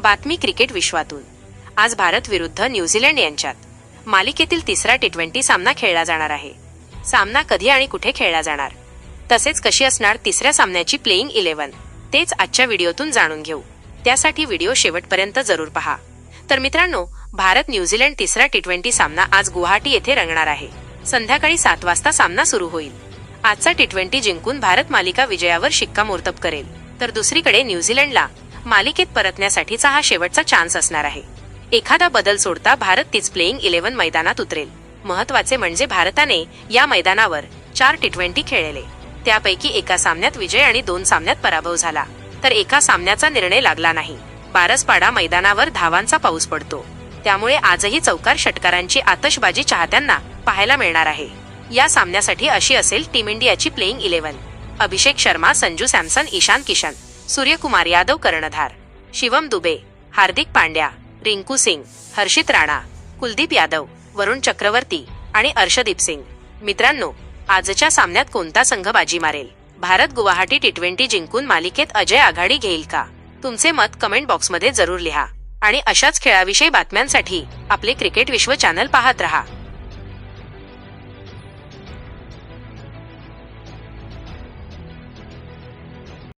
बातमी क्रिकेट विश्वातून. आज भारत विरुद्ध न्यूझीलंड यांच्यात मालिकेतील तिसरा टी20 सामना खेळला जाणार आहे. सामना कधी आणि कुठे खेळला जाणार, तसेच कशी असणार तिसऱ्या सामन्याची प्लेइंग 11, तेच आजच्या व्हिडिओतून जाणून घेऊ. त्यासाठी व्हिडिओ शेवटपर्यंत जरूर पहा. तर मित्रांनो, भारत न्यूझीलंड तिसरा टी20 सामना आज गुवाहाटी येथे रंगणार आहे. संध्याकाळी 7 वाजता सामना सुरू होईल. आजचा टी20 जिंकून भारत मालिका विजयावर शिक्कामोर्तब करेल, तर दुसरीकडे न्यूझीलंडला मालिकेत परतण्यासाठीचा हा शेवटचा चान्स असणार आहे. एखादा बदल सोडता भारत तीच प्लेइंग 11 मैदानात उतरेल. महत्त्वाचे म्हणजे भारताने या मैदानावर 4 टी20 खेळले. त्यापैकी एका सामन्यात विजय आणि 2 सामन्यात पराभव झाला, तर एका सामन्याचा निर्णय लागला नाही. बारसपाडा मैदानावर धावांचा पाऊस पडतो, त्यामुळे आजही चौकार षटकारांची आतषबाजी चाहत्यांना पाहायला मिळणार आहे. या सामन्यासाठी अशी असेल टीम इंडियाची प्लेइंग 11. अभिषेक शर्मा, संजू सॅमसन, ईशान किशन, सूर्यकुमार यादव कर्णधार, शिवम दुबे, हार्दिक पांड्या, रिंकू सिंग, हर्षित राणा, कुलदीप यादव, वरुण चक्रवर्ती आणि अर्शदीप सिंग. मित्रांनो, आजच्या सामन्यात कोणता संघ बाजी मारेल? भारत गुवाहाटी टी20 जिंकून मालिकेत अजय आघाडी घेईल का? तुमचे मत कमेंट बॉक्समध्ये जरूर लिहा आणि अशाच खेळाविषयी बातम्यांसाठी आपले क्रिकेट विश्व चॅनल पाहत रहा.